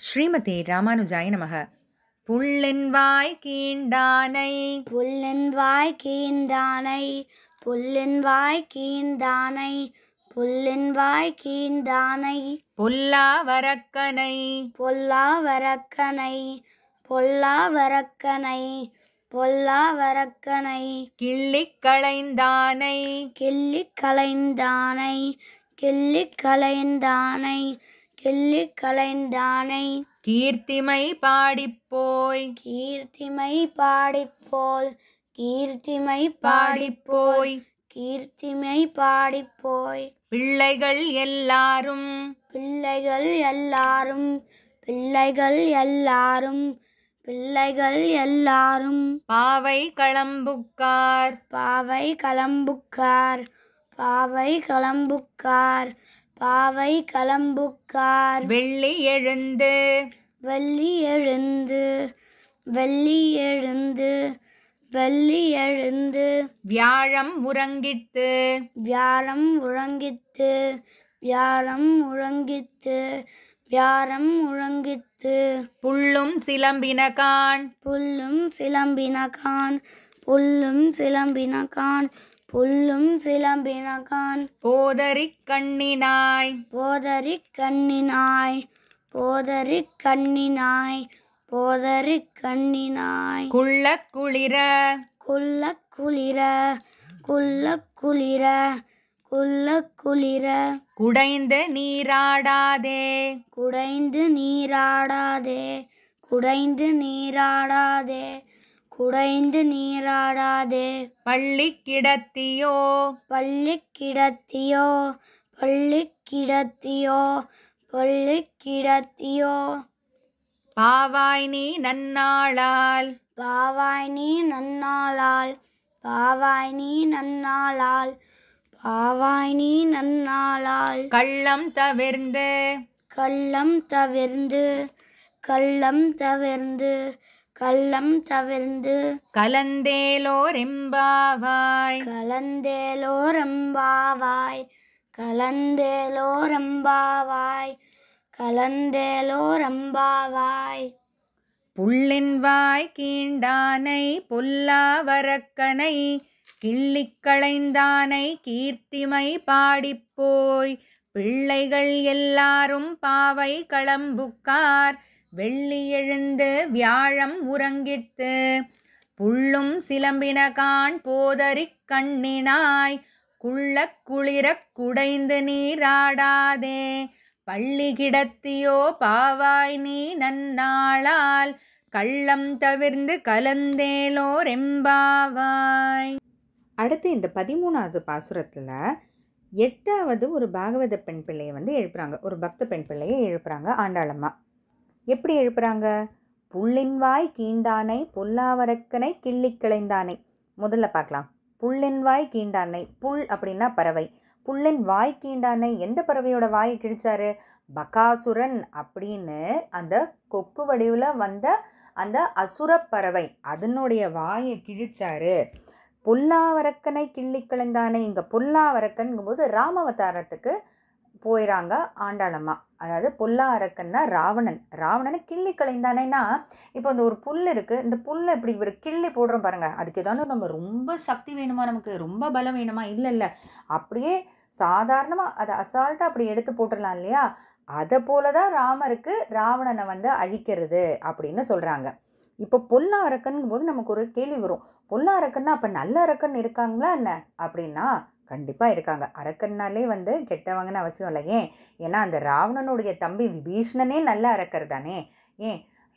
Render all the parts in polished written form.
ஸ்ரீமதே ராமானுஜாய நமக. புள்ளென்வாய் கீண்டானை புல்லென்வாய் கீண்டானை புல்லென்வாய் கீண்டானை புல்லென்வாய் கீண்டானை பொல்லாவரக்கனை பொல்லாவரக்கனை பொல்லாவரக்கனை பொல்லாவரக்கனை கிள்ளிக் களைந்தானை கிள்ளிக் களைந்தானை கிள்ளிக் களைந்தானை கிள்ளிக் களைந்தானை கீர்த்திமை பாடிப்போய் கீர்த்திமை பாடிப்போல் கீர்த்திமை பாடிப்போய் கீர்த்திமை பாடிப்போய் பிள்ளைகள் எல்லாரும் பிள்ளைகள் எல்லாரும் பிள்ளைகள் எல்லாரும் பிள்ளைகள் எல்லாரும் பாவை களம்புக்கார் பாவை களம்புக்கார் பாவை களம்புக்கார் பாவை களம்புக்கார் வெள்ளி எழுந்து வெள்ளி எழுந்து வெள்ளி எழுந்து வெள்ளி எழுந்து வியாழம் உறங்கிட்டு வியாழம் உறங்கித்து வியாழம் உறங்கித்து வியாழம் உறங்கித்து புள்ளும் சிலம்பினகான் புல்லும் சிலம்பினகான் புல்லும் சிலம்பினகான் புல்லும் சிலம்பினகான் போதரிக் கண்ணினாய் போதரிக் கண்ணினாய் போதரிக் கண்ணினாய் போதரிக் கண்ணினாய் குள்ளக் குளிர குள்ளக் குளிர குள்ளக் குளிர குள்ளக் குளிர குடைந்து நீராடாதே குடைந்து நீராடாதே குடைந்து நீராடாதே குடைந்து நீராடாதே பள்ளி கிடத்தியோ பள்ளி கிடத்தியோ பள்ளி கிடத்தியோ பள்ளி கிடத்தியோ பாவாய் நீ நன்னாளால் பாவாய் நீ நன்னாளால் பாவாய் நீ நன்னாளால் பாவாய் நீ நன்னாளால் கள்ளம் தவிர்ந்து கள்ளம் தவிர்ந்து கள்ளம் தவிர்ந்து கள்ளம் தவிர்ந்து கலந்தேலோர் எம்பாவாய் கலந்தேலோரம்பாவாய் கலந்தேலோரம்பாவாய் கலந்தேலோரம்பாவாய் புள்ளின்வாய் கீண்டானை பொல்லாவரக்கனை கிள்ளிக் களைந்தானை கீர்த்திமை பாடிப்போய் பிள்ளைகள் எல்லாரும் பாவை களம்புக்கார் வெள்ளி எழுந்து வியாழம் உறங்கிட்டு புள்ளும் சிலம்பினகான் போதரிக் கண்ணினாய் குள்ளக் குளிரக் குடைந்து நீராடாதே பள்ளி கிடத்தியோ பாவாய் நீ நன்னாளால் கள்ளம் தவிர்ந்து கலந்தேலோர் எம்பாவாய். அடுத்து இந்த 13வது பாசுரத்தில் 8வது ஒரு பாகவத பெண் பிள்ளையை எழுப்புறாங்க. ஒரு பக்த பெண் பிள்ளையை எழுப்புறாங்க ஆண்டாளம்மா. எப்படி எழுப்புறாங்க? புள்ளின்வாய் கீண்டானை பொல்லாவரக்கனை கிள்ளிக் கிளைந்தானை. முதல்ல பார்க்கலாம். புள்ளின்வாய் கீண்டானை. புல் அப்படின்னா பறவை. புள்ளின் வாய் கீண்டானை. எந்த பறவையோட வாயை கிழிச்சாரு? பகாசுரன் அப்படின்னு அந்த கொக்கு வடிவில் வந்த அந்த அசுர பறவை அதனுடைய வாயை கிழிச்சாரு. பொல்லாவரக்கனை கிள்ளிக் கிளைந்தானை. இங்கே பொல்லாவரக்கன்கும் போது ராமாவதாரத்துக்கு போயிறாங்க ஆண்டாளம்மா. அதாவது பொல்லாவரக்கன்னா ராவணன். ராவணனை கிள்ளி களைந்தானேன்னா இப்போ அந்த ஒரு புல் இருக்குது. இந்த புல்லை இப்படி ஒரு கிள்ளி போடுறோம் பாருங்கள். அதுக்கு ஏதாவது நம்ம ரொம்ப சக்தி வேணுமா, நமக்கு ரொம்ப பலம் வேணுமா? இல்லை, அப்படியே சாதாரணமாக அதை அசால்ட்டாக அப்படி எடுத்து போட்டுடலாம் இல்லையா? அதை போல தான் ராமருக்கு ராவணனை அழிக்கிறது அப்படின்னு சொல்கிறாங்க. இப்போ பொல்லா அரக்கன்னும் போது நமக்கு ஒரு கேள்வி வரும். பொல்லா அரக்கன்னா அப்போ நல்ல அரக்கன் இருக்காங்களா என்ன அப்படின்னா கண்டிப்பாக இருக்காங்க. அரக்கன்னாலே கெட்டவங்கன்னு அவசியம் இல்லை. ஏன்னா அந்த ராவணனுடைய தம்பி விபீஷணனே நல்ல அரக்கர் தானே.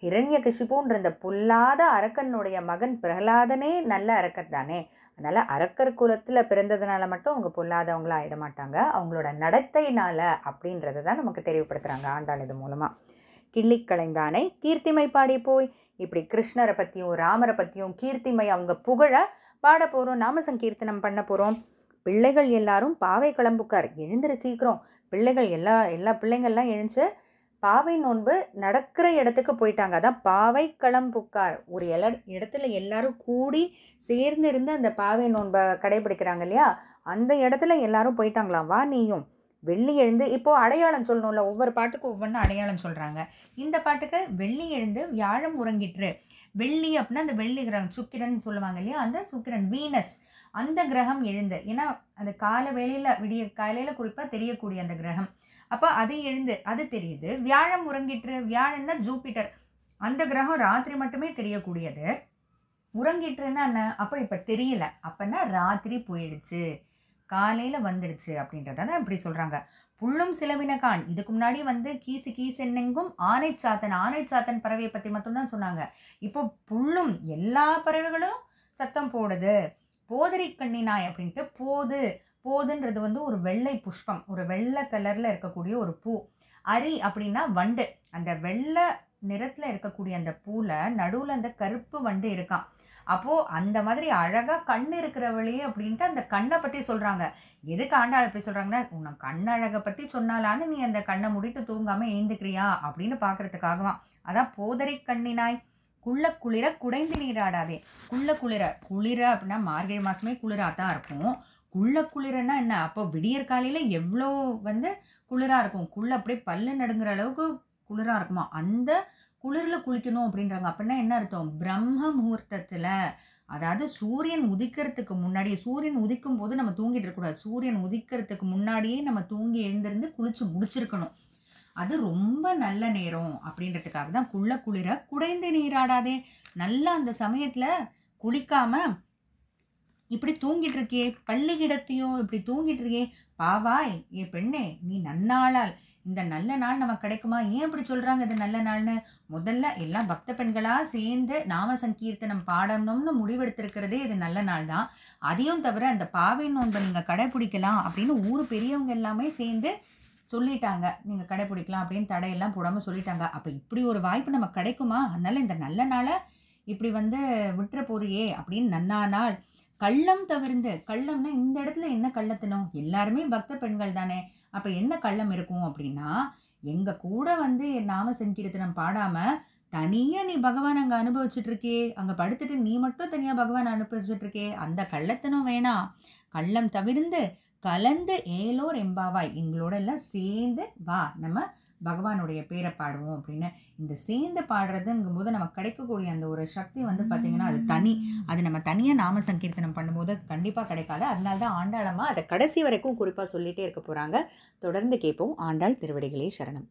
ஹிரண்யகசிபுன்ற இந்த பொல்லாத அரக்கனுடைய மகன் பிரகலாதனே நல்ல அரக்கர் தானே. அதனால் அரக்கர் குலத்தில் பிறந்ததுனால மட்டும் அவங்க பொல்லாதவங்களா ஆகிட மாட்டாங்க. அவங்களோட நடத்தையினால் அப்படின்றத தான் நமக்கு தெளிவுபடுத்துகிறாங்க ஆண்டாள் இது மூலமாக. கிள்ளிக் களைந்தானை கீர்த்திமை பாடி போய் இப்படி கிருஷ்ணரை பற்றியும் ராமரை பற்றியும் கீர்த்திமை அவங்க புகழ பாட போகிறோம். நாம சங்கீர்த்தனம் பண்ண போகிறோம். பிள்ளைகள் எல்லாரும் பாவை கிளம்புக்கார். எழுந்துரு சீக்கிரம். பிள்ளைகள் எல்லா பிள்ளைங்கள்லாம் எழுந்து பாவை நோன்பு நடக்கிற இடத்துக்கு போயிட்டாங்க. அதான் பாவை களம்புக்கார். ஒரு இடத்துல எல்லாரும் கூடி சேர்ந்து இருந்து அந்த பாவை நோன்பை கடைபிடிக்கிறாங்க இல்லையா? அந்த இடத்துல எல்லாரும் போயிட்டாங்களாம். வா நீயும் வெள்ளி எழுந்து, இப்போது அடையாளம் சொல்லணும்ல, ஒவ்வொரு பாட்டுக்கும் ஒவ்வொன்றும் அடையாளம் சொல்கிறாங்க. இந்த பாட்டுக்கு வெள்ளி எழுந்து வியாழம் உறங்கிற்று. வெள்ளி அப்படின்னா அந்த வெள்ளி கிரகம் சுக்கிரன் சொல்லுவாங்க இல்லையா, அந்த சுக்கிரன் வீனஸ் அந்த கிரகம் எழுந்து, ஏன்னா அந்த கால வேளையில் விடிய காலையில் குறிப்பாக தெரியக்கூடிய அந்த கிரகம், அப்போ அது எழுந்து அது தெரியுது. வியாழம் உறங்கிற்று, வியாழன்னா ஜூபிட்டர், அந்த கிரகம் ராத்திரி மட்டுமே தெரியக்கூடியது. உறங்கிட்டுன்னா என்ன, அப்போ இப்போ தெரியல, அப்போன்னா ராத்திரி போயிடுச்சு, காலையில் வந்துடுச்சு அப்படின்றத தான் இப்படி சொல்கிறாங்க. புள்ளும் சிலவினகான், இதுக்கு முன்னாடி வந்து கீசு கீசென்னெங்கும் ஆனை சாத்தன், ஆனை சாத்தன் பறவையை பற்றி மட்டும்தான் சொன்னாங்க. இப்போ புல்லும் எல்லா பறவைகளும் சத்தம் போடுது. போதரி கண்ணினாய் அப்படின்ட்டு, போதுன்றது வந்து ஒரு வெள்ளை புஷ்பம், ஒரு வெள்ளை கலரில் இருக்கக்கூடிய ஒரு பூ. அரி அப்படின்னா வண்டு, அந்த வெள்ளை நிறத்தில் இருக்கக்கூடிய அந்த பூவில் நடுவில் அந்த கருப்பு வண்டு இருக்கான். அப்போது அந்த மாதிரி அழகாக கண் இருக்கிறவளையே அப்படின்ட்டு அந்த கண்ணை பற்றி சொல்கிறாங்க. எதுக்கு ஆண்டாள் அப்படி சொல்கிறாங்கன்னா, உன்னை கண்ணழகை பற்றி சொன்னாலான்னு நீ அந்த கண்ணை முடிட்டு தூங்காமல் எழுந்துக்கிறியா அப்படின்னு பார்க்குறதுக்காகவான். அதான் போதரை கண்ணினாய் குள்ள குளிர குடைந்து நீராடாதே. குளிர அப்படின்னா மார்கழி மாதமே குளிராக தான் இருக்கும். குளிரன்னா என்ன, அப்போ விடியற் காலையில் எவ்வளோ வந்து குளிராக இருக்கும், அப்படியே பல்லு நடுங்கிற அளவுக்கு குளிராக இருக்குமா, அந்த குளிரில் குளிக்கணும் அப்படின்றாங்க. அப்படின்னா என்ன அர்த்தம், பிரம்ம முகூர்த்தத்தில், அதாவது சூரியன் உதிக்கிறதுக்கு முன்னாடியே, சூரியன் உதிக்கும் போது நம்ம தூங்கிட்டு இருக்கக்கூடாது, சூரியன் உதிக்கிறதுக்கு முன்னாடியே நம்ம தூங்கி எழுந்திருந்து குளிச்சு முடிச்சிருக்கணும். அது ரொம்ப நல்ல நேரம் அப்படின்றதுக்காக தான் குளிர குடைந்து நீராடாதே. நல்லா அந்த சமயத்தில் குளிக்காம இப்படி தூங்கிட்டு இருக்கே, பள்ளிக்கிடத்தையும் இப்படி தூங்கிட்டு இருக்கே, பாவாய் ஏ பெண்ணே நீ நன்னாளால், இந்த நல்ல நாள் நமக்கு கிடைக்குமா? ஏன் இப்படி சொல்கிறாங்க இது நல்ல நாள்னு? முதல்ல எல்லாம் பக்த பெண்களாக சேர்ந்து நாம சங்கீர்த்தனம் பாடணும்னு முடிவெடுத்திருக்கிறதே இது நல்ல நாள் தான். அதையும் தவிர அந்த பாவை நோன்பை நீங்கள் கடைப்பிடிக்கலாம் அப்படின்னு ஊர் பெரியவங்க எல்லாமே சேர்ந்து சொல்லிட்டாங்க, நீங்கள் கடைப்பிடிக்கலாம் அப்படின்னு தடையெல்லாம் போடாமல் சொல்லிட்டாங்க. அப்போ இப்படி ஒரு வாய்ப்பு நமக்கு கிடைக்குமா? அதனால் இந்த நல்ல நாளை இப்படி வந்து விட்டுற போறியே அப்படின்னு நன்னா நாள். கள்ளம் தவிர்ந்து, கள்ளம்னா இந்த இடத்துல என்ன கள்ளத்தனம், எல்லாருமே பக்த பெண்கள் தானே, அப்போ என்ன கள்ளம் இருக்கும் அப்படின்னா, எங்கள் கூட வந்து நாம சங்கீர்த்தனம் பாடாமல் தனியாக நீ பகவான் அங்கே அனுபவிச்சுட்டு இருக்கே, அங்கே படுத்துட்டு நீ மட்டும் தனியாக பகவான் அனுபவிச்சுட்டு இருக்கே, அந்த கள்ளத்தனம் வேணாம். கள்ளம் தவிர்ந்து கலந்து ஏலோர் எம்பாவாய், எங்களோட எல்லாம் சேர்ந்து வா நம்ம பகவானுடைய பேரை பாடுவோம் அப்படின்னு. இந்த சேர்ந்து பாடுறதுங்கும் போது நமக்கு கிடைக்கக்கூடிய அந்த ஒரு சக்தி வந்து பார்த்திங்கன்னா அது தனி. அது நம்ம தனியாக நாம சங்கீர்த்தனம் பண்ணும்போது கண்டிப்பாக கிடைக்காது. அதனால தான் ஆண்டாளம்மா அதை கடைசி வரைக்கும் குறிப்பாக சொல்லிகிட்டே இருக்க போகிறாங்க. தொடர்ந்து கேட்போம். ஆண்டாள் திருவடிகளே சரணம்.